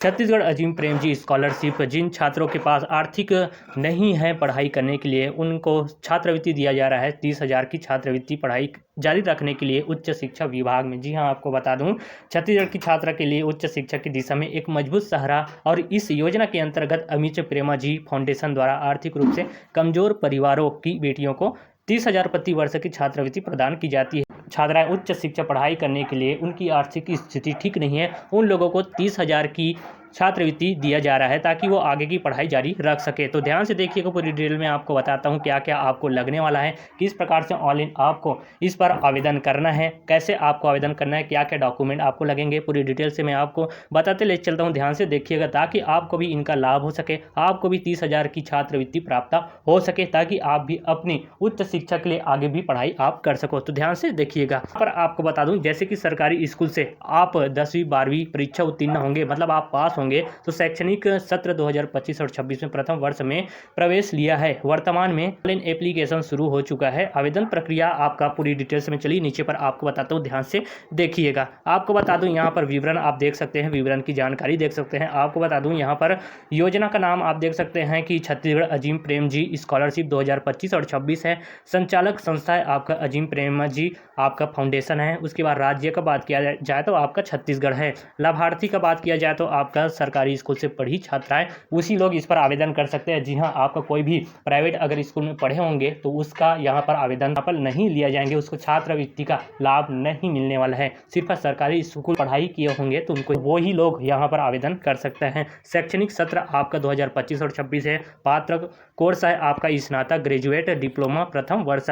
छत्तीसगढ़ अजीम Prem ji scholarship जिन छात्रों के पास आर्थिक नहीं है पढ़ाई करने के लिए उनको छात्रवृत्ति दिया जा रहा है। 30,000 की छात्रवृत्ति पढ़ाई जारी रखने के लिए उच्च शिक्षा विभाग में। जी हाँ, आपको बता दूं, छत्तीसगढ़ की छात्रा के लिए उच्च शिक्षा की दिशा में एक मजबूत सहारा और इस योजना के अंतर्गत अमित प्रेमा जी फाउंडेशन द्वारा आर्थिक रूप से कमजोर परिवारों की बेटियों को 30,000 प्रति वर्ष की छात्रवृत्ति प्रदान की जाती है। छात्राएं उच्च शिक्षा पढ़ाई करने के लिए उनकी आर्थिक स्थिति ठीक नहीं है, उन लोगों को 30,000 की छात्रवृत्ति दिया जा रहा है ताकि वो आगे की पढ़ाई जारी रख सके। तो ध्यान से देखिएगा, पूरी डिटेल में आपको बताता हूँ क्या क्या आपको लगने वाला है, किस प्रकार से ऑनलाइन आपको इस पर आवेदन करना है, कैसे आपको आवेदन करना है, क्या क्या डॉक्यूमेंट आपको लगेंगे, पूरी डिटेल से मैं आपको बताते ले चलता हूँ। ध्यान से देखिएगा ताकि आपको भी इनका लाभ हो सके, आपको भी 30,000 की छात्रवृत्ति प्राप्त हो सके ताकि आप भी अपनी उच्च शिक्षा के लिए आगे भी पढ़ाई आप कर सको। तो ध्यान से देखिएगा। पर आपको बता दूं, जैसे कि सरकारी स्कूल से आप 10वीं 12वीं परीक्षा उत्तीर्ण होंगे, मतलब आप पास होंगे, तो शैक्षणिक सत्र 2025 और 26 में प्रथम वर्ष में प्रवेश लिया है। वर्तमान में ऑनलाइन एप्लीकेशन शुरू हो चुका है। आवेदन प्रक्रिया आपका पूरी डिटेल्स में चलिए नीचे पर आपको बताता हूँ, ध्यान से देखिएगा। आपको बता दूं, यहाँ पर विवरण आप देख सकते हैं, विवरण की जानकारी देख सकते हैं। आपको बता दूं, यहाँ पर योजना का नाम आप देख सकते हैं कि छत्तीसगढ़ अजीम प्रेम जी स्कॉलरशिप 2025 और 26 है। संचालक संस्था है आपका अजीम प्रेम जी आपका फाउंडेशन है। उसके बाद राज्य का बात किया जाए तो आपका छत्तीसगढ़ है। लाभार्थी का बात किया जाए तो आपका सरकारी स्कूल से पढ़ी छात्राएं उसी लोग इस पर आवेदन कर सकते हैं। जी हाँ, आपका कोई भी प्राइवेट अगर स्कूल में पढ़े होंगे तो उसका यहाँ पर आवेदन पर नहीं लिया जाएंगे, उसको छात्रवृत्ति का लाभ नहीं मिलने वाला है। सिर्फ सरकारी स्कूल पढ़ाई किए होंगे तो उनको वो ही लोग यहाँ पर आवेदन कर सकते हैं। शैक्षणिक सत्र आपका 2025 और 26 है। पात्र कोर्स है आपका स्नातक, ग्रेजुएट, डिप्लोमा प्रथम वर्ष।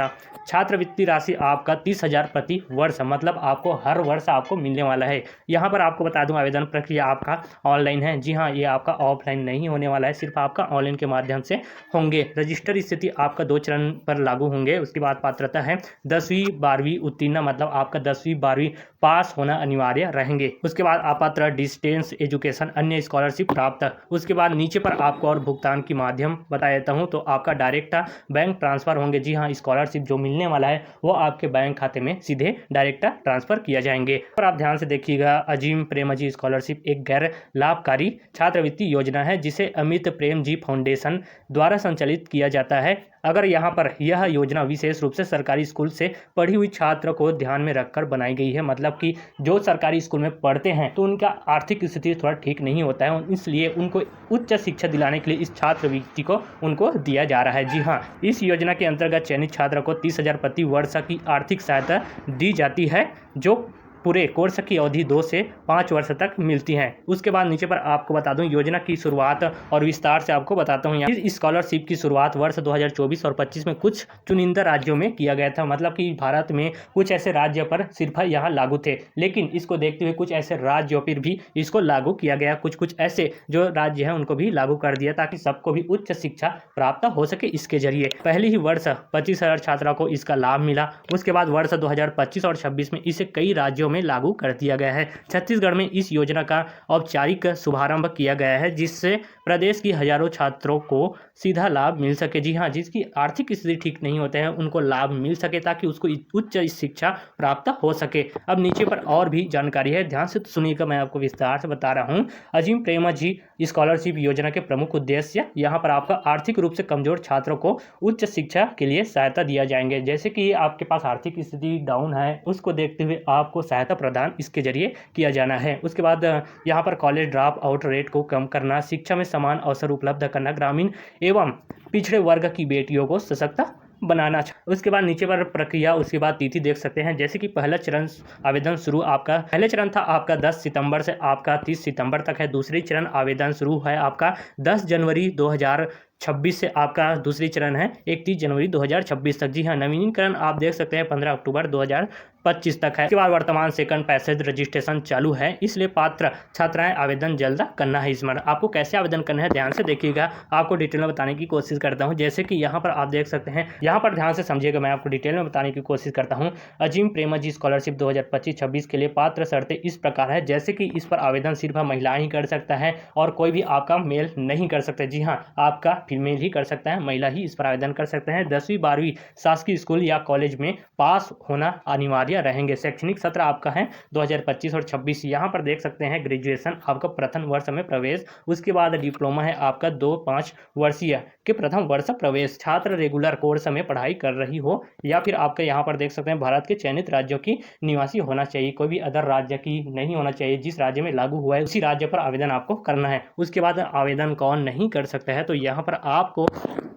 छात्रवृत्ति राशि आपका 30,000 प्रति वर्ष, मतलब आपको हर वर्ष आपको मिलने वाला है। यहाँ पर आपको बता दूं, आवेदन प्रक्रिया आपका ऑनलाइन है। जी हाँ, ये आपका ऑफलाइन नहीं होने वाला है, सिर्फ आपका ऑनलाइन के माध्यम से होंगे। रजिस्टर स्थिति आपका 2 चरण पर लागू होंगे। उसके बाद पात्रता है 10वीं 12वीं उत्तीर्ण, मतलब आपका 10वीं 12वीं पास होना अनिवार्य रहेंगे। उसके बाद अपात्र डिस्टेंस एजुकेशन अन्य स्कॉलरशिप प्राप्त। उसके बाद नीचे पर आपको और भुगतान की माध्यम बता देता हूँ, तो आपका डायरेक्ट बैंक ट्रांसफर होंगे। जी हाँ, स्कॉलरशिप जो मिलने वाला है वो आपके बैंक खाते में सीधे डायरेक्ट ट्रांसफर किया जाएंगे। और आप ध्यान से देखिएगा, अजीम प्रेम जी स्कॉलरशिप एक गैर लाभकारी छात्रवृत्ति योजना है जिसे अमित प्रेम जी फाउंडेशन द्वारा संचालित किया जाता है। अगर यहाँ पर यह योजना विशेष रूप से सरकारी स्कूल से पढ़ी हुई छात्र को ध्यान में रखकर बनाई गई है, मतलब कि जो सरकारी स्कूल में पढ़ते हैं तो उनका आर्थिक स्थिति थोड़ा ठीक नहीं होता है, इसलिए उनको उच्च शिक्षा दिलाने के लिए इस छात्रवृत्ति को उनको दिया जा रहा है। जी हाँ, इस योजना के अंतर्गत चयनित छात्र को 30,000 प्रति वर्ष की आर्थिक सहायता दी जाती है, जो पूरे कोर्स की अवधि 2 से 5 वर्ष तक मिलती है। उसके बाद नीचे पर आपको बता दूं, योजना की शुरुआत और विस्तार से आपको बताता हूं। इस स्कॉलरशिप की शुरुआत वर्ष 2024 और 25 में कुछ चुनिंदा राज्यों में किया गया था, मतलब कि भारत में कुछ ऐसे राज्य पर सिर्फ यहाँ लागू थे, लेकिन इसको देखते हुए कुछ ऐसे राज्यों पर भी इसको लागू किया गया। कुछ ऐसे जो राज्य हैं उनको भी लागू कर दिया ताकि सबको भी उच्च शिक्षा प्राप्त हो सके इसके जरिए। पहले ही वर्ष 25,000 छात्रों को इसका लाभ मिला। उसके बाद वर्ष 2025 और 26 में इसे कई राज्यों में लागू कर दिया गया है। छत्तीसगढ़ में इस योजना का औपचारिक शुभारंभ किया गया है, जिससे प्रदेश की हजारों छात्रों को सीधा लाभ मिल सके। जी हाँ, जिसकी आर्थिक स्थिति ठीक नहीं होते हैं उनको लाभ मिल सके ताकि उसको उच्च शिक्षा प्राप्त हो सके। अब नीचे पर और भी जानकारी है, ध्यान से सुनिएगा, मैं आपको विस्तार से बता रहा हूँ। अजीम प्रेमा जी स्कॉलरशिप योजना के प्रमुख उद्देश्य, यहाँ पर आपका आर्थिक रूप से कमजोर छात्रों को उच्च शिक्षा के लिए सहायता दिया जाएंगे। जैसे कि आपके पास आर्थिक स्थिति डाउन है, उसको देखते हुए आपको सहायता प्रदान इसके जरिए किया जाना है। उसके बाद यहाँ पर कॉलेज ड्रॉप आउट रेट को कम करना, शिक्षा में समान अवसर उपलब्ध करना, ग्रामीण एवं पिछड़े वर्ग की बेटियों को सशक्त बनाना। उसके बाद नीचे पर प्रक्रिया, उसके बाद तिथि देख सकते हैं। जैसे कि पहला चरण आवेदन शुरू आपका पहले चरण था आपका 10 सितंबर से आपका 30 सितंबर तक है। दूसरी चरण आवेदन शुरू है आपका 10 जनवरी 2026 से आपका दूसरी चरण है 31 जनवरी 2026 तक। जी हाँ, नवीनीकरण आप देख सकते हैं 15 अक्टूबर 2025 तक है। इसके बाद वर्तमान सेकंड पैसेज रजिस्ट्रेशन चालू है, इसलिए पात्र छात्राएं आवेदन जल्द करना है। इसमें आपको कैसे आवेदन करना है ध्यान से देखिएगा, आपको डिटेल में बताने की कोशिश करता हूँ। जैसे कि यहाँ पर आप देख सकते हैं, यहाँ पर ध्यान से समझिएगा, मैं आपको डिटेल में बताने की कोशिश करता हूँ। अजीम प्रेमा जी स्कॉलरशिप 2025-26 के लिए पात्र शर्तें इस प्रकार है। जैसे कि इस पर आवेदन सिर्फ महिलाएं ही कर सकता है और कोई भी आपका मेल नहीं कर सकते। जी हाँ, आपका फीमेल ही कर सकता है, महिला ही इस पर आवेदन कर सकते हैं। 10वीं 12वीं शासकीय स्कूल या कॉलेज में पास होना अनिवार्य वर्षीय रहेंगे। शैक्षणिक सत्र आपका है 2025 और 26। यहाँ पर देख सकते हैं ग्रेजुएशन आपका प्रथम वर्ष में प्रवेश, उसके बाद डिप्लोमा है आपका 2-5 वर्षीय के प्रथम वर्ष प्रवेश। छात्र रेगुलर कोर्स में पढ़ाई कर रही हो या फिर आपके यहाँ पर देख सकते हैं भारत के चयनित राज्यों की निवासी होना चाहिए, कोई भी अदर राज्य की नहीं होना चाहिए। जिस राज्य में लागू हुआ है उसी राज्य पर आवेदन आपको करना है। उसके बाद आवेदन कौन नहीं कर सकता है, तो यहाँ पर आपको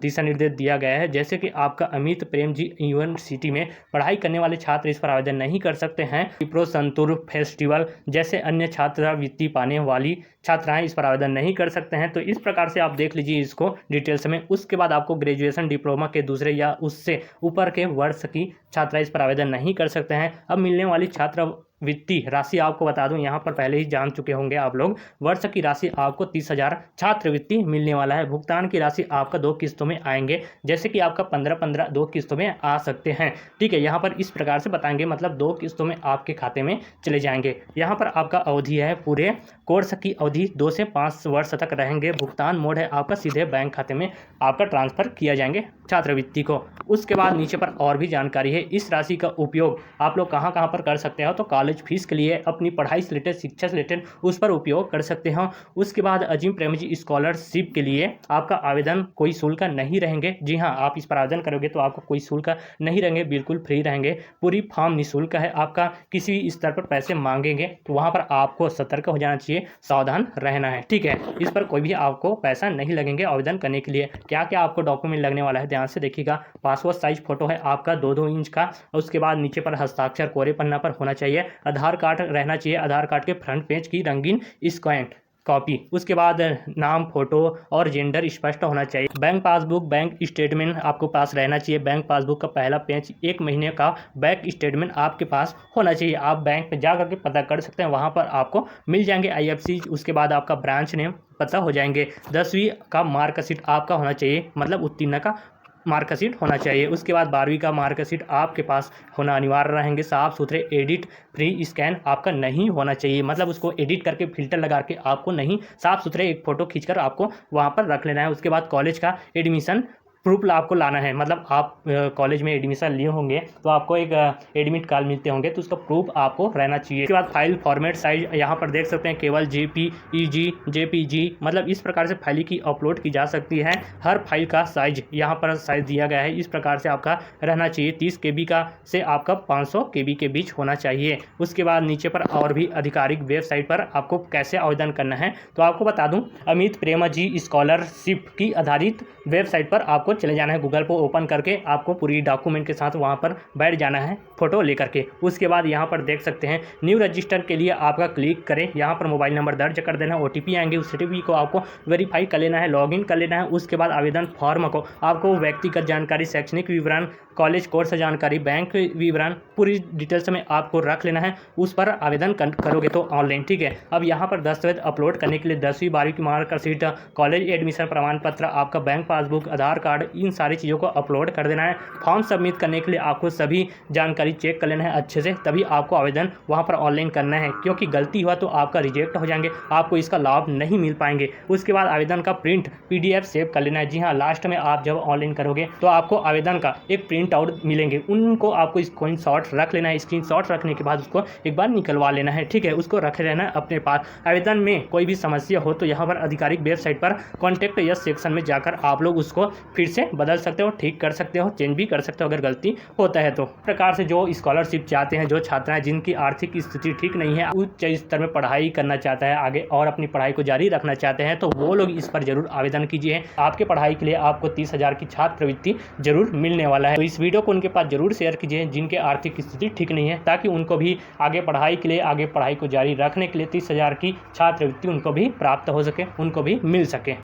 दिशा निर्देश दिया गया है। जैसे कि आपका अमित प्रेम जी यूनिवर्सिटी में पढ़ाई करने वाले छात्र इस पर आवेदन नहीं कर सकते हैं। विप्रो संतूर फेस्टिवल जैसे अन्य छात्रवृत्ति पाने वाली छात्राएं इस पर आवेदन नहीं कर सकते हैं। तो इस प्रकार से आप देख लीजिए इसको डिटेल्स में। उसके बाद आपको ग्रेजुएशन डिप्लोमा के दूसरे या उससे ऊपर के वर्ष की छात्रा इस पर आवेदन नहीं कर सकते हैं। अब मिलने वाली छात्रवृत्ति राशि आपको बता दूं, यहाँ पर पहले ही जान चुके होंगे आप लोग। वर्ष की राशि आपको 30,000 छात्रवृत्ति मिलने वाला है। भुगतान की राशि आपका 2 किस्तों में आएंगे, जैसे कि आपका 15-15 2 किस्तों में आ सकते हैं। ठीक है, यहाँ पर इस प्रकार से बताएंगे, मतलब 2 किस्तों में आपके खाते में चले जाएंगे। यहाँ पर आपका अवधि है, पूरे कोर्स की अवधि 2 से 5 वर्ष तक रहेंगे। भुगतान मोड है आपका सीधे बैंक खाते में आपका ट्रांसफर किया जाएंगे छात्रवृत्ति को। उसके बाद नीचे पर और भी जानकारी है। इस राशि का उपयोग आप लोग कहाँ कहाँ पर कर सकते हो, तो कॉलेज फीस के लिए, अपनी पढ़ाई से रिलेटेड, शिक्षा से रिलेटेड उस पर उपयोग कर सकते हो। उसके बाद अजीम प्रेमजी स्कॉलरशिप के लिए आपका आवेदन कोई शुल्क नहीं रहेंगे। जी हाँ, आप इस पर आवेदन करोगे तो आपको कोई शुल्क नहीं रहेंगे, बिल्कुल फ्री रहेंगे। पूरी फॉर्म निःशुल्क है। आपका किसी भी स्तर पर पैसे मांगेंगे तो वहाँ पर आपको सतर्क हो जाना चाहिए, सावधान रहना है। ठीक है, इस पर कोई भी आपको पैसा नहीं लगेंगे आवेदन करने के लिए। क्या क्या आपको डॉक्यूमेंट लगने वाला है ध्यान से देखिएगा। पासपोर्ट साइज फोटो है आपका 2-2 इंच का। उसके बाद नीचे पर हस्ताक्षर कोरे पन्ना पर होना चाहिए। आधार कार्ड रहना चाहिए, आधार कार्ड के फ्रंट पेज की रंगीन स्कैन कॉपी। उसके बाद नाम, फोटो और जेंडर स्पष्ट होना चाहिए। बैंक पासबुक, बैंक स्टेटमेंट आपको पास रहना चाहिए। बैंक पासबुक का पहला पेज, 1 महीने का बैंक स्टेटमेंट आपके पास होना चाहिए। आप बैंक पे जा करके पता कर सकते हैं, वहाँ पर आपको मिल जाएंगे IFC। उसके बाद आपका ब्रांच नेम पता हो जाएंगे। 10वीं का मार्कशीट आपका होना चाहिए, मतलब उत्तीर्ण का मार्कशीट होना चाहिए। उसके बाद 12वीं का मार्कशीट आपके पास होना अनिवार्य रहेंगे। साफ सुथरे, एडिट फ्री स्कैन आपका नहीं होना चाहिए, मतलब उसको एडिट करके फिल्टर लगा के आपको नहीं, साफ सुथरे एक फ़ोटो खींचकर आपको वहाँ पर रख लेना है। उसके बाद कॉलेज का एडमिशन प्रूफ आपको लाना है, मतलब आप कॉलेज में एडमिशन लिए होंगे तो आपको एक एडमिट कार्ड मिलते होंगे, तो उसका प्रूफ आपको रहना चाहिए। उसके बाद फाइल फॉर्मेट साइज यहाँ पर देख सकते हैं, केवल JPEG, JPG, मतलब इस प्रकार से फाइल की अपलोड की जा सकती है। हर फाइल का साइज यहाँ पर साइज दिया गया है, इस प्रकार से आपका रहना चाहिए। 30 KB का से आपका 500 KB के बीच होना चाहिए। उसके बाद नीचे पर और भी आधिकारिक वेबसाइट पर आपको कैसे आवेदन करना है तो आपको बता दूं, अमित प्रेमजी स्कॉलरशिप की आधारित वेबसाइट पर आपको चले जाना है। गूगल को ओपन करके आपको पूरी डॉक्यूमेंट के साथ वहां पर बैठ जाना है, फोटो लेकर के। उसके बाद यहां पर देख सकते हैं न्यू रजिस्टर के लिए आपका क्लिक करें। यहां पर मोबाइल नंबर दर्ज कर देना, OTP आएंगे, उस OTP को आपको वेरीफाई कर लेना है, लॉगिन कर लेना है। उसके बाद आवेदन फॉर्म को आपको व्यक्तिगत जानकारी, शैक्षणिक विवरण, कॉलेज कोर्स जानकारी, बैंक विवरण, पूरी डिटेल्स में आपको रख लेना है। उस पर आवेदन करोगे तो ऑनलाइन। ठीक है, अब यहाँ पर दस्तावेज अपलोड करने के लिए 10वीं 12वीं की मार्कशीट, कॉलेज एडमिशन प्रमाण पत्र, आपका बैंक पासबुक, आधार कार्ड, इन सारी चीज़ों को अपलोड कर देना है। फॉर्म सबमिट करने के लिए आपको सभी जानकारी चेक कर लेना है अच्छे से, तभी आपको आवेदन वहाँ पर ऑनलाइन करना है, क्योंकि गलती हुआ तो आपका रिजेक्ट हो जाएंगे, आपको इसका लाभ नहीं मिल पाएंगे। उसके बाद आवेदन का प्रिंट PDF सेव कर लेना है। जी हाँ, लास्ट में आप जब ऑनलाइन करोगे तो आपको आवेदन का एक प्रिंट आउट मिलेंगे, उनको आपको स्क्रीनशॉट रख लेना है। स्क्रीनशॉट रखने के बाद उसको एक बार निकलवा लेना है। ठीक है, उसको रख लेना है अपने पास। आवेदन में कोई भी समस्या हो तो यहाँ पर आधिकारिक वेबसाइट पर कॉन्टैक्ट या सेक्शन में जाकर आप लोग उसको फिर से बदल सकते हो, ठीक कर सकते हो, चेंज भी कर सकते हो अगर गलती होता है तो। प्रकार से जो स्कॉलरशिप चाहते हैं, जो छात्राएं जिनकी आर्थिक स्थिति ठीक नहीं है, उच्च स्तर में पढ़ाई करना चाहता है आगे और अपनी पढ़ाई को जारी रखना चाहते हैं, तो वो लोग इस पर जरूर आवेदन कीजिए। आपके पढ़ाई के लिए आपको 30,000 की छात्रवृत्ति जरूर मिलने वाला है। तो इस वीडियो को उनके पास जरूर शेयर कीजिए जिनके आर्थिक स्थिति ठीक नहीं है, ताकि उनको भी आगे पढ़ाई के लिए, आगे पढ़ाई को जारी रखने के लिए 30,000 की छात्रवृत्ति उनको भी प्राप्त हो सके, उनको भी मिल सके।